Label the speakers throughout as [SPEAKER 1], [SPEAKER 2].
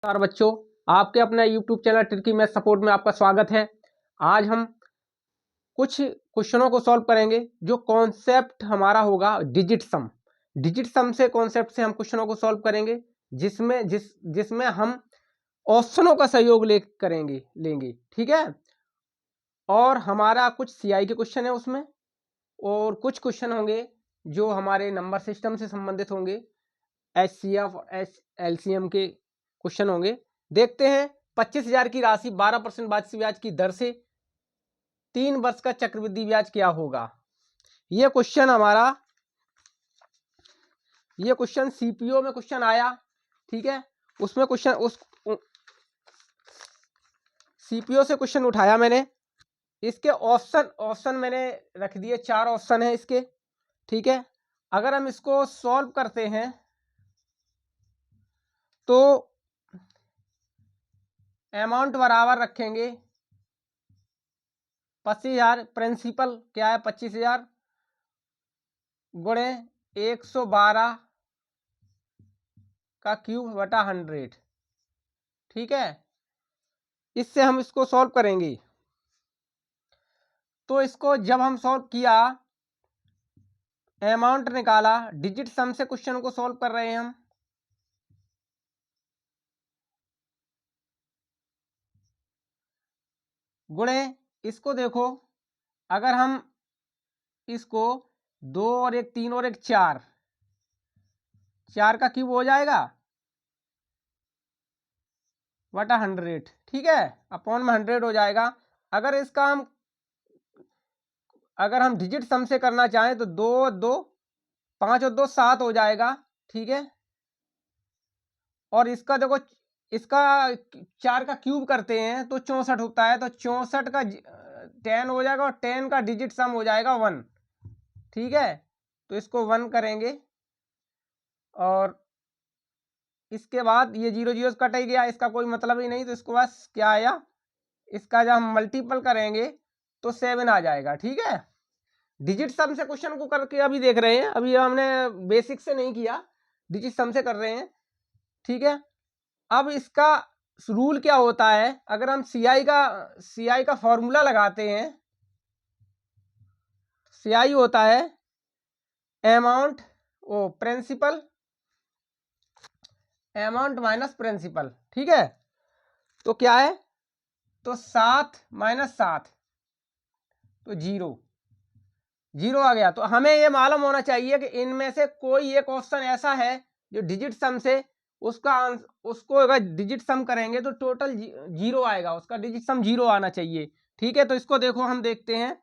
[SPEAKER 1] नमस्कार बच्चों, आपके अपने YouTube channel tricky math support में आपका स्वागत है। आज हम कुछ क्वेश्चनों को सॉल्व करेंगे जो कॉन्सेप्ट हमारा होगा डिजिट सम। डिजिट सम से कॉन्सेप्ट से हम क्वेश्चनों को सॉल्व करेंगे जिसमें हम ऑप्शनों का सहयोग लेंगे, ठीक है। और हमारा कुछ सीआई के क्वेश्चन है उसमें, और कुछ क्वेश्चन होंगे जो हमारे नंबर सिस्टम से संबंधित होंगे, एचसीएफ एलसीएम के क्वेश्चन होंगे। देखते हैं 25,000 की राशि 12% वार्षिक ब्याज की दर से 3 वर्ष का चक्रवृद्धि ब्याज क्या होगा। ये क्वेश्चन सीपीओ में क्वेश्चन आया, ठीक है। उसमें सीपीओ से क्वेश्चन उठाया मैंने। इसके ऑप्शन मैंने रख दिए, 4 ऑप्शन है इसके, ठीक है। अगर हम इसको सॉल्व करते हैं तो अमाउंट बराबर रखेंगे 25,000। प्रिंसिपल क्या है 25,000 गुणे 112 का क्यूब बटा 100, ठीक है। इससे हम इसको सॉल्व करेंगे। तो इसको जब हम सॉल्व किया, अमाउंट निकाला, डिजिट सम से क्वेश्चन को सॉल्व कर रहे हैं हम। गुणे इसको देखो, अगर हम इसको 2 और 1 3 और 1 4 का क्यूब हो जाएगा बटा 100, ठीक है। अपॉन में 100 हो जाएगा। अगर हम डिजिट सम से करना चाहें तो 2 2 5 और 2 7 हो जाएगा, ठीक है। और इसका देखो, इसका 4 का क्यूब करते हैं तो 64 होता है, तो 64 का 10 हो जाएगा और 10 का डिजिट सम हो जाएगा 1, ठीक है। तो इसको 1 करेंगे और इसके बाद ये 0 0 कट ही गया, इसका कोई मतलब ही नहीं। तो इसको बस क्या आया, इसका जब हम मल्टीपल करेंगे तो 7 आ जाएगा, ठीक है। डिजिट सम से क्वेश्चन को करके अभी देख रहे हैं, अभी हमने बेसिक से नहीं किया, डिजिट सम से कर रहे हैं, ठीक है। अब इसका रूल क्या होता है, अगर हम सीआई का फॉर्मूला लगाते हैं, सीआई होता है अमाउंट प्रिंसिपल माइनस प्रिंसिपल, ठीक है। तो क्या है, तो 7 माइनस 7 तो 0 आ गया। तो हमें ये मालूम होना चाहिए कि इनमें से कोई एक ऑप्शन ऐसा है जो डिजिट सम से उसको अगर डिजिट सम करेंगे तो टोटल 0 आएगा, उसका डिजिट सम 0 आना चाहिए, ठीक है। तो इसको देखो, हम देखते हैं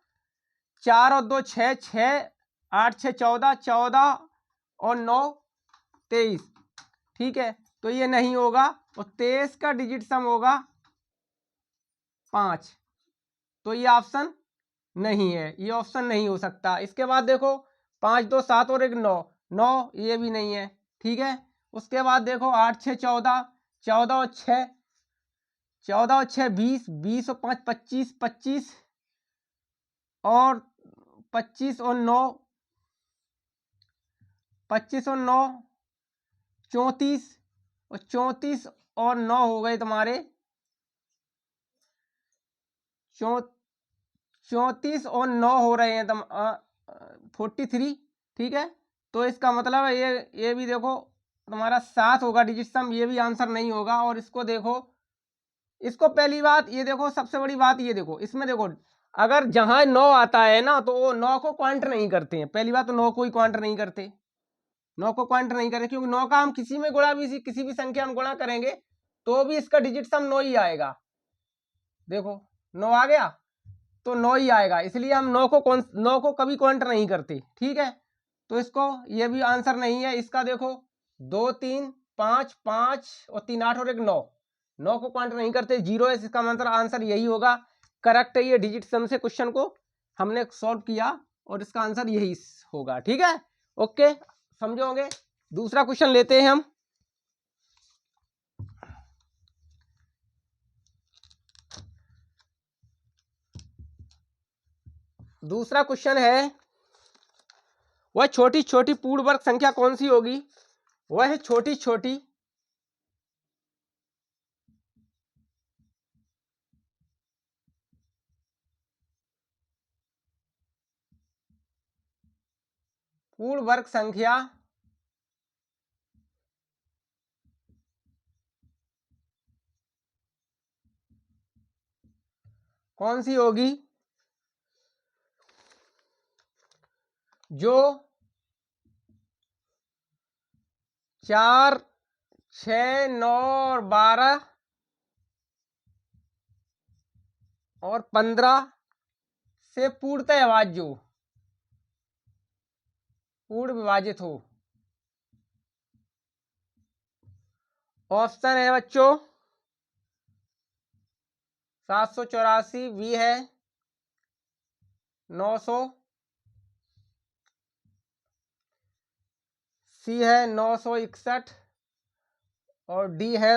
[SPEAKER 1] 4 और 2 6 6 8 6 14 14 और 9 23, ठीक है। तो ये नहीं होगा, और 23 का डिजिट सम होगा 5, तो ये ऑप्शन नहीं है, ये ऑप्शन नहीं हो सकता। इसके बाद देखो 5 2 7 और 1 9 9, ये भी नहीं है, ठीक है। उसके बाद देखो 8 6 14 14 और 6 20 20 और 5 25 25 और 25 और 9 25 और 9 34, और 34 और 9 हो गए तुम्हारे 34 और 9 हो रहे हैं 43, ठीक है। तो इसका मतलब है ये भी देखो तुम्हारा 7 होगा डिजिट सम, ये भी आंसर नहीं होगा। और इसको देखो, इसको पहली बात ये देखो, सबसे बड़ी बात ये देखो, इसमें देखो अगर जहां 9 आता है ना तो वो 9 को क्वांट नहीं करते हैं। पहली बात तो 9 को ही क्वांट नहीं करते, 9 को क्वांट नहीं करें, क्योंकि 9 का हम किसी में गुणा भी किसी भी संख्या में गुणा करेंगे तो भी इसका डिजिट सम 9 ही आएगा। देखो 9 आ गया तो 9 ही आएगा, इसलिए हम 9 को कभी क्वांट नहीं करते, ठीक है। तो इसको ये भी आंसर नहीं है। इसका देखो 2 3 5 5 और 3 8 और 1 9, 9 को क्वांट नहीं करते, 0 है। इसका मतलब आंसर यही होगा, करेक्ट है। ये डिजिट सम से क्वेश्चन को हमने सॉल्व किया और इसका आंसर यही होगा, ठीक है। ओके, समझोगे। दूसरा क्वेश्चन लेते हैं हम। दूसरा क्वेश्चन है, वह छोटी छोटी पूर्ण वर्ग संख्या कौन सी होगी। वह छोटी छोटी पूर्ण वर्ग संख्या कौन सी होगी जो 4, 6, 9 और 12 और 15 से पूर्णतः विभाज्य हो, पूर्ण विभाजित हो। ऑप्शन है बच्चों 784, बी है 900, सी है 961 और डी है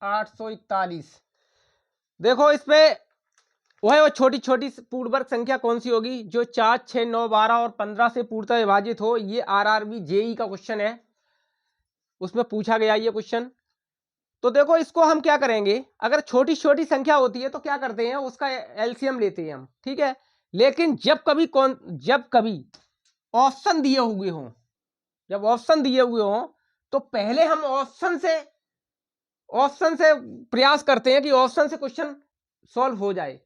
[SPEAKER 1] 841। देखो इस पे वो छोटी छोटी पूर्ण वर्ग संख्या कौन सी होगी जो 4, 6, 9, 12 और 15 से पूर्णतः विभाजित हो। ये आरआरबी जेई का क्वेश्चन है, उसमें पूछा गया ये क्वेश्चन। तो देखो इसको हम क्या करेंगे, अगर छोटी छोटी संख्या होती है तो क्या करते हैं, उसका एलसीएम लेते हैं हम, ठीक है। लेकिन जब कभी ऑप्शन दिए हुए हों, जब ऑप्शन दिए हुए हों तो पहले हम ऑप्शन से प्रयास करते हैं कि ऑप्शन से क्वेश्चन सॉल्व हो जाए।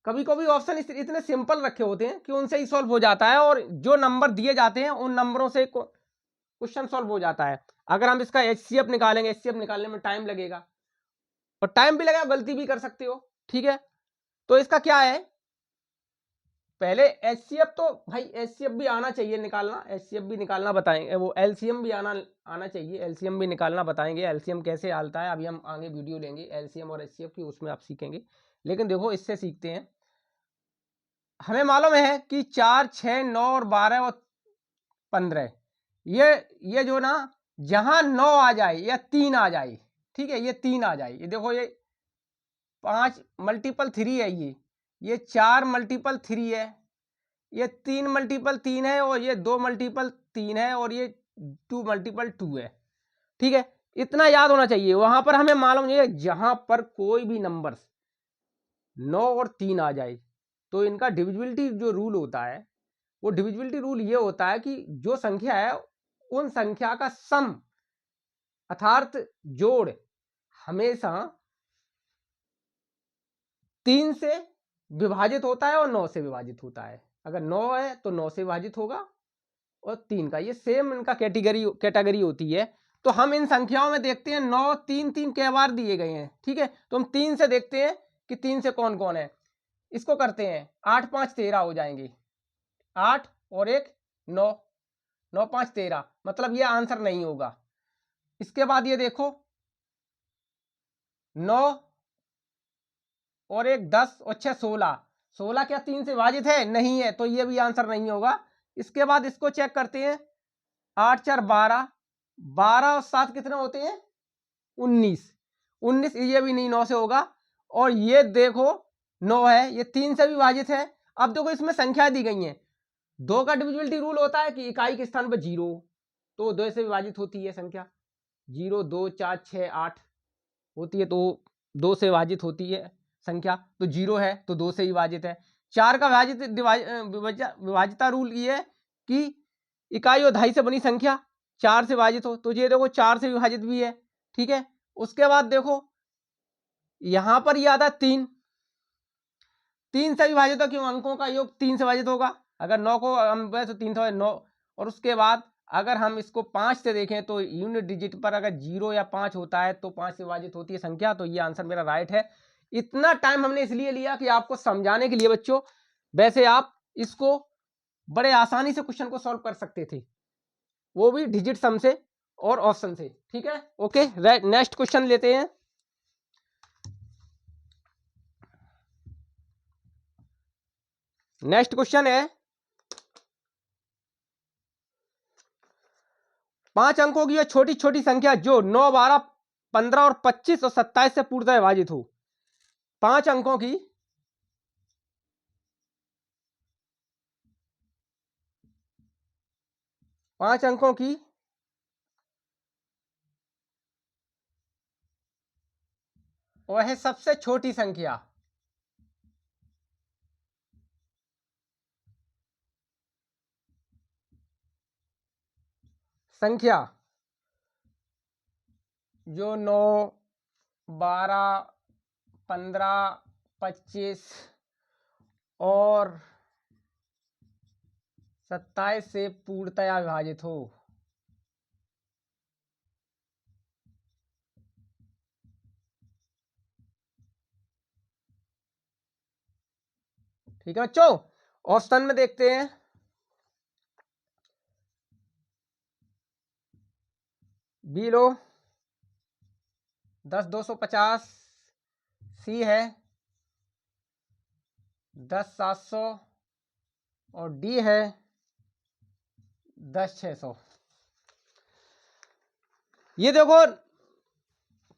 [SPEAKER 1] कभी कभी ऑप्शन इतने सिंपल रखे होते हैं कि उनसे ही सॉल्व हो जाता है, और जो नंबर दिए जाते हैं उन नंबरों से क्वेश्चन सॉल्व हो जाता है। अगर हम इसका एचसीएफ निकालेंगे, एचसीएफ निकालने में टाइम लगेगा, और टाइम भी लगेगा, गलती भी कर सकते हो, ठीक है। तो इसका क्या है, पहले एचसीएफ तो भाई एचसीएफ भी आना चाहिए निकालना, एचसीएफ भी निकालना बताएंगे, वो एलसीएम भी आना चाहिए, एलसीएम भी निकालना बताएंगे। एलसीएम कैसे आता है अभी हम आगे वीडियो लेंगे एलसीएम और एचसीएफ की, उसमें आप सीखेंगे। लेकिन देखो इससे सीखते हैं, हमें मालूम है कि 4, 6, 9 और 12 और 15, ये जो ना जहां 9 आ जाए या 3 आ जाए, ठीक है, ये 3 आ जाए, ये देखो ये 5 मल्टीपल 3 है, ये 4 मल्टीपल 3 है, ये 3 मल्टीपल 3 है, और ये 2 मल्टीपल 3 है, और ये 2 मल्टीपल 2 है, ठीक है। इतना याद होना चाहिए। वहां पर हमें मालूम है जहां पर कोई भी नंबर 9 और 3 आ जाए तो इनका डिविजिबिलिटी जो रूल होता है, वो डिविजिबिलिटी रूल ये होता है कि जो संख्या है उन संख्या का सम अर्थात जोड़ हमेशा 3 से विभाजित होता है और 9 से विभाजित होता है। अगर 9 है तो 9 से विभाजित होगा, और 3 का, ये सेम इनका कैटेगरी होती है। तो हम इन संख्याओं में देखते हैं 9, 3, 3 कै बार दिए गए हैं, ठीक है। तो हम 3 से देखते हैं कि 3 से कौन कौन है। इसको करते हैं 8, 5, 13 हो जाएंगे, 8 और 1 9, 9, 5, 13, मतलब ये आंसर नहीं होगा। इसके बाद ये देखो 9 और 1 10 और 6 16, 16 क्या 3 से विभाजित है? नहीं है, तो ये भी आंसर नहीं होगा। इसके बाद इसको चेक करते हैं 8, 4, 12, 12 और 7 कितने होते हैं? 19, 19, ये भी नहीं 9 से होगा। और ये देखो 9 है, ये 3 से भी विभाजित है। अब देखो इसमें संख्याएं दी गई हैं, 2 का डिविजिबिलिटी रूल होता है कि इकाई के स्थान पर 0, तो 2 से विभाजित होती है संख्या, 0, 2, 4, 6, 8 होती है, तो 2 से विभाजित होती है संख्या, तो 0 है तो 2 से विभाजित है। 4 का विभाजिता रूल ये है कि इकाई और दहाई से बनी संख्या 4 से विभाजित हो, तो ये देखो 4 से विभाजित भी है, ठीक है। उसके बाद देखो यहां पर ये आता है 3, 3 से विभाजित हो, क्यों? अंकों का योग 3 से विभाजित होगा, अगर 9 को हम तो 3 से 9। और उसके बाद अगर हम इसको 5 से देखें तो यूनिट डिजिट पर अगर 0 या 5 होता है तो 5 से विभाजित होती है संख्या, तो ये आंसर मेरा राइट है। इतना टाइम हमने इसलिए लिया कि आपको समझाने के लिए बच्चों, वैसे आप इसको बड़े आसानी से क्वेश्चन को सॉल्व कर सकते थे, वो भी डिजिट सम से और ऑप्शन से, ठीक है। ओके, नेक्स्ट क्वेश्चन लेते हैं। नेक्स्ट क्वेश्चन है 5 अंकों की छोटी छोटी संख्या जो 9, 12, 15 और 25 और 27 से पूर्णतः विभाजित हो। 5 अंकों की 5 अंकों की वह सबसे छोटी संख्या संख्या जो 9, 12, 15, 25 और 27 से पूर्णतया विभाजित हो। ठीक है बच्चों, ऑप्शन में देखते हैं। बी लो 10,250, सी है 10,700 और डी है 10,600। ये देखो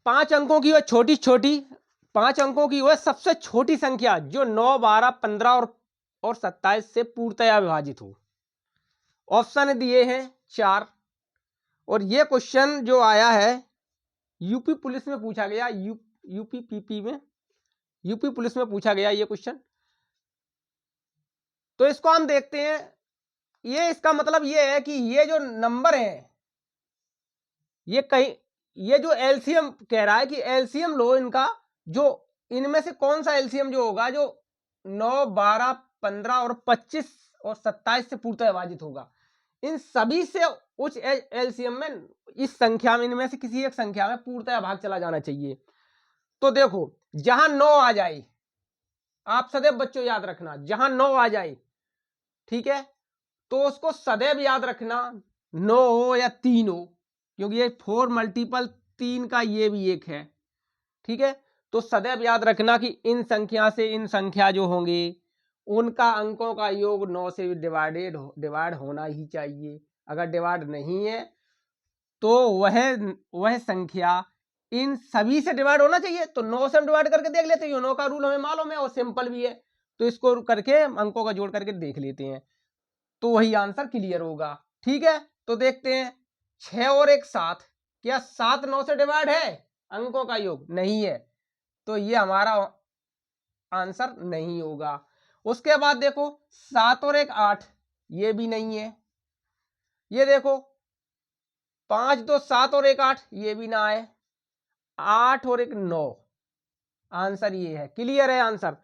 [SPEAKER 1] 5 अंकों की वह छोटी छोटी 5 अंकों की वह सबसे छोटी संख्या जो 9, 12, 15 और 27 से पूर्णतया विभाजित हो। ऑप्शन दिए हैं 4 और ये क्वेश्चन जो आया है यूपी पुलिस में पूछा गया, यूपी पीपी में, यूपी पुलिस में पूछा गया ये क्वेश्चन। तो इसको हम देखते हैं। ये इसका मतलब ये है कि ये जो नंबर है ये कहीं, ये जो एलसीएम कह रहा है कि एलसीएम लो इनका, जो इनमें से कौन सा एलसीएम जो होगा जो 9, 12, 15 और 25 और 27 से पूर्णतः विभाजित होगा। इन सभी से उच्च एलसीएम में इस संख्या में, इनमें से किसी एक संख्या में पूर्णतः भाग चला जाना चाहिए। तो देखो जहां 9 आ जाए, आप सदैव बच्चों याद रखना, जहां 9 आ जाए, ठीक है, तो उसको सदैव याद रखना 9 हो या 3 हो, क्योंकि ये 4 मल्टीपल 3 का ये भी एक है। ठीक है, तो सदैव याद रखना कि इन संख्या से इन संख्या जो होंगे उनका अंकों का योग 9 से डिवाइड होना ही चाहिए। अगर डिवाइड नहीं है तो वह संख्या इन सभी से डिवाइड होना चाहिए। तो 9 से हम डिवाइड करके देख लेते हैं, 9 का रूल हमें मालूम है और सिंपल भी है, तो इसको करके अंकों का जोड़ करके देख लेते हैं, तो वही आंसर क्लियर होगा। ठीक है, तो देखते हैं 6 और 1 7, क्या 7 9 से डिवाइड है? अंकों का योग नहीं है, तो ये हमारा आंसर नहीं होगा। उसके बाद देखो 7 और 1 8, ये भी नहीं है। ये देखो 5 2 7 और 1 8, ये भी ना है। 8 और 1 9, आंसर ये है। क्लियर है आंसर?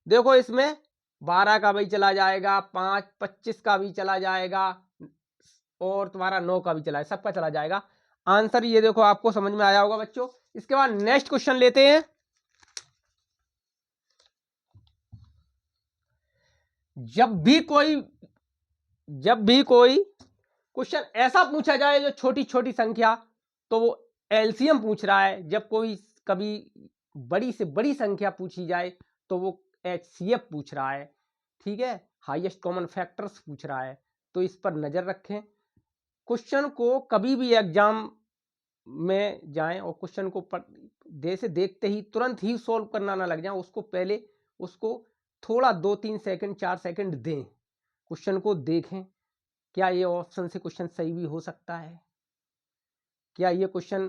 [SPEAKER 1] देखो इसमें 12 का भी चला जाएगा, 5 25 का भी चला जाएगा और तुम्हारा 9 का भी चला है, सबका चला जाएगा। आंसर ये देखो आपको समझ में आया होगा बच्चों। इसके बाद नेक्स्ट क्वेश्चन लेते हैं। जब भी कोई क्वेश्चन ऐसा पूछा जाए जो छोटी छोटी संख्या, तो वो एलसीएम पूछ रहा है। जब कोई कभी बड़ी से बड़ी संख्या पूछी जाए तो वो एचसीएफ पूछ रहा है। ठीक है, हाईएस्ट कॉमन फैक्टर्स पूछ रहा है, तो इस पर नजर रखें। क्वेश्चन को कभी भी एग्जाम में जाएं और क्वेश्चन को जैसे देखते ही तुरंत ही सॉल्व करना ना लग जाए, उसको पहले उसको थोड़ा 2-3 सेकंड 4 सेकंड दें, क्वेश्चन को देखें, क्या ये ऑप्शन से क्वेश्चन सही भी हो सकता है, क्या ये क्वेश्चन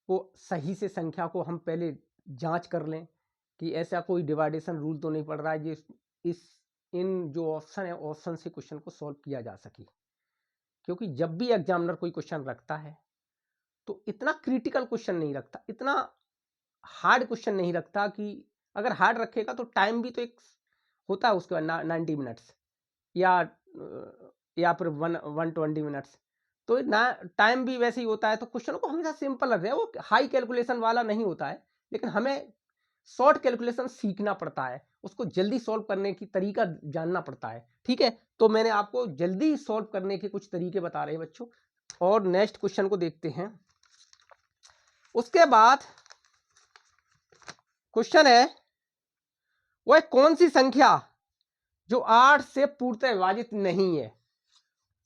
[SPEAKER 1] को सही से संख्या को हम पहले जांच कर लें कि ऐसा कोई डिवाइडेशन रूल तो नहीं पड़ रहा है जो इन जो ऑप्शन है ऑप्शन से क्वेश्चन को सॉल्व किया जा सके। क्योंकि जब भी एग्जामिनर कोई क्वेश्चन रखता है तो इतना क्रिटिकल क्वेश्चन नहीं रखता, इतना हार्ड क्वेश्चन नहीं रखता, कि अगर हार्ड रखेगा तो टाइम भी तो एक होता है उसके बाद 90 मिनट्स या फिर 120 मिनट्स, तो ना टाइम भी वैसे ही होता है। तो क्वेश्चन को हमेशा सिंपल रख रहे हैं, वो हाई कैलकुलेशन वाला नहीं होता है, लेकिन हमें शॉर्ट कैलकुलेशन सीखना पड़ता है, उसको जल्दी सॉल्व करने की तरीका जानना पड़ता है। ठीक है, तो मैंने आपको जल्दी सॉल्व करने के कुछ तरीके बता रहे हैं बच्चों। और नेक्स्ट क्वेश्चन को देखते हैं। उसके बाद क्वेश्चन है वह कौन सी संख्या जो 8 से पूर्णतः विभाजित नहीं है?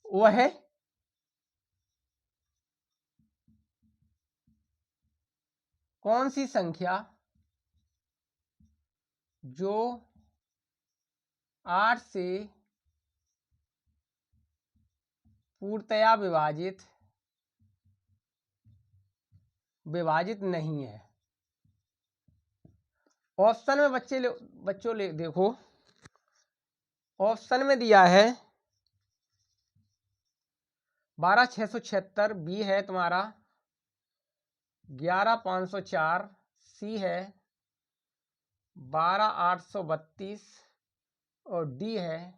[SPEAKER 1] वह है कौन सी संख्या जो 8 से पूर्णतया विभाजित नहीं है? ऑप्शन में बच्चों देखो, ऑप्शन में दिया है 12,676, बी है तुम्हारा 11,504, सी है 12,832 और डी है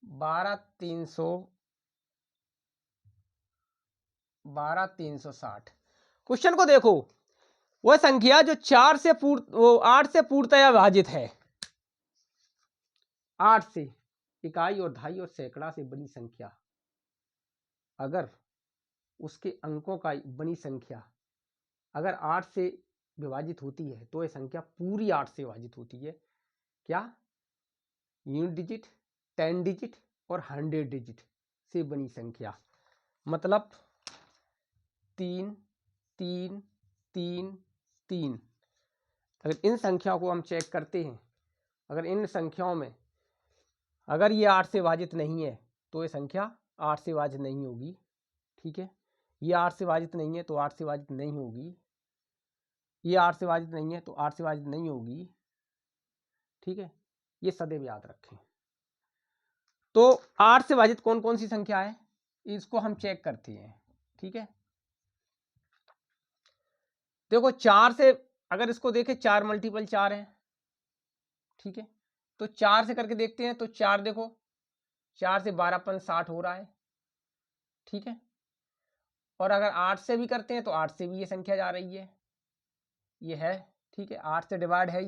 [SPEAKER 1] 12,360। क्वेश्चन को देखो, वह संख्या जो 8 से पूर्णतया विभाजित है, 8 से, इकाई और दहाई और सैकड़ा से बनी संख्या, अगर उसके अंकों का बनी संख्या अगर 8 से विभाजित होती है तो यह संख्या पूरी 8 से विभाजित होती है। क्या? यूनिट डिजिट, 10 डिजिट और 100 डिजिट से बनी संख्या, मतलब 3 3 3 3। अगर इन संख्याओं को हम चेक करते हैं, अगर इन संख्याओं में अगर ये 8 से विभाजित नहीं है तो ये संख्या 8 से विभाजित नहीं होगी। ठीक है, ये 8 से विभाजित नहीं है तो 8 से विभाजित नहीं होगी, ये 8 से विभाजित नहीं है तो 8 से विभाजित नहीं होगी। ठीक है, ये सदैव याद रखें। तो 8 से विभाजित कौन कौन सी संख्या है, इसको हम चेक करते हैं। ठीक है, देखो 4 से अगर इसको देखें, 4 मल्टीपल 4 है। ठीक है, तो 4 से करके देखते हैं, तो 4 देखो, 4 से 12 60 हो रहा है। ठीक है, और अगर 8 से भी करते हैं तो 8 से भी ये संख्या जा रही है, ये है। ठीक है, 8 से डिवाइड है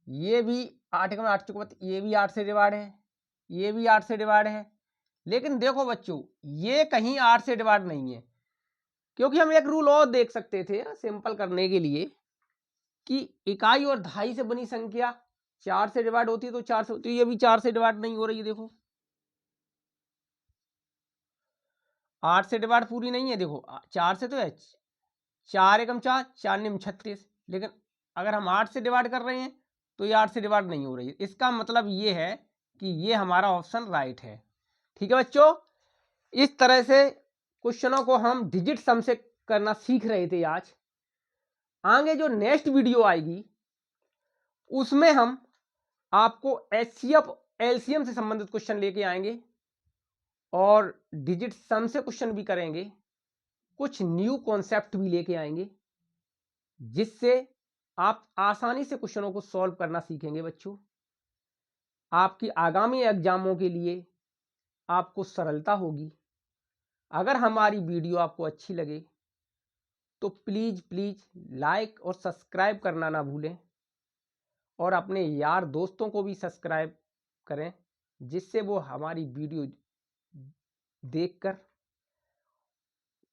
[SPEAKER 1] ये भी 8 का 8 चुका, ये भी 8 से डिवाइड है, ये भी 8 से डिवाइड है। लेकिन देखो बच्चों, ये कहीं 8 से डिवाइड नहीं है, क्योंकि हम एक रूल और देख सकते थे सिंपल करने के लिए, कि इकाई और दहाई से बनी संख्या 4 से डिवाइड होती है तो 4 से होती है, ये भी 4 से डिवाइड नहीं हो रही है। देखो 8 से डिवाइड पूरी नहीं है, देखो 4 से तो है, 4 एकम 4, 4 निम 36, लेकिन अगर हम 8 से डिवाइड कर रहे हैं तो ये 8 से डिवाइड नहीं हो रही है। इसका मतलब ये है कि ये हमारा ऑप्शन राइट है। ठीक है बच्चों, इस तरह से क्वेश्चनों को हम डिजिट सम से करना सीख रहे थे आज। आगे जो नेक्स्ट वीडियो आएगी उसमें हम आपको एचसीएफ एलसीएम से संबंधित क्वेश्चन लेके आएंगे और डिजिट सम से क्वेश्चन भी करेंगे, कुछ न्यू कॉन्सेप्ट भी लेके आएंगे, जिससे आप आसानी से क्वेश्चनों को सॉल्व करना सीखेंगे। बच्चों, आपकी आगामी एग्जामों के लिए आपको सरलता होगी। अगर हमारी वीडियो आपको अच्छी लगे तो प्लीज़ लाइक और सब्सक्राइब करना ना भूलें, और अपने यार दोस्तों को भी सब्सक्राइब करें, जिससे वो हमारी वीडियो देखकर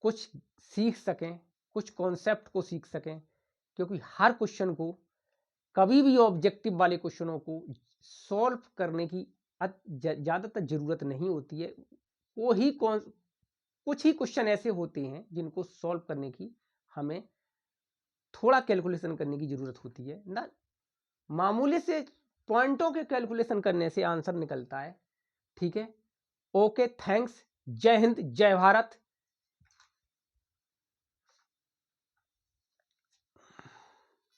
[SPEAKER 1] कुछ सीख सकें, कुछ कॉन्सेप्ट को सीख सकें। क्योंकि हर क्वेश्चन को, कभी भी ऑब्जेक्टिव वाले क्वेश्चनों को सॉल्व करने की ज़्यादातर ज़रूरत नहीं होती है। कुछ ही क्वेश्चन ऐसे होते हैं जिनको सॉल्व करने की हमें थोड़ा कैलकुलेशन करने की ज़रूरत होती है ना। मामूली से पॉइंटों के कैलकुलेशन करने से आंसर निकलता है। ठीक है, ओके, थैंक्स, जय हिंद, जय भारत।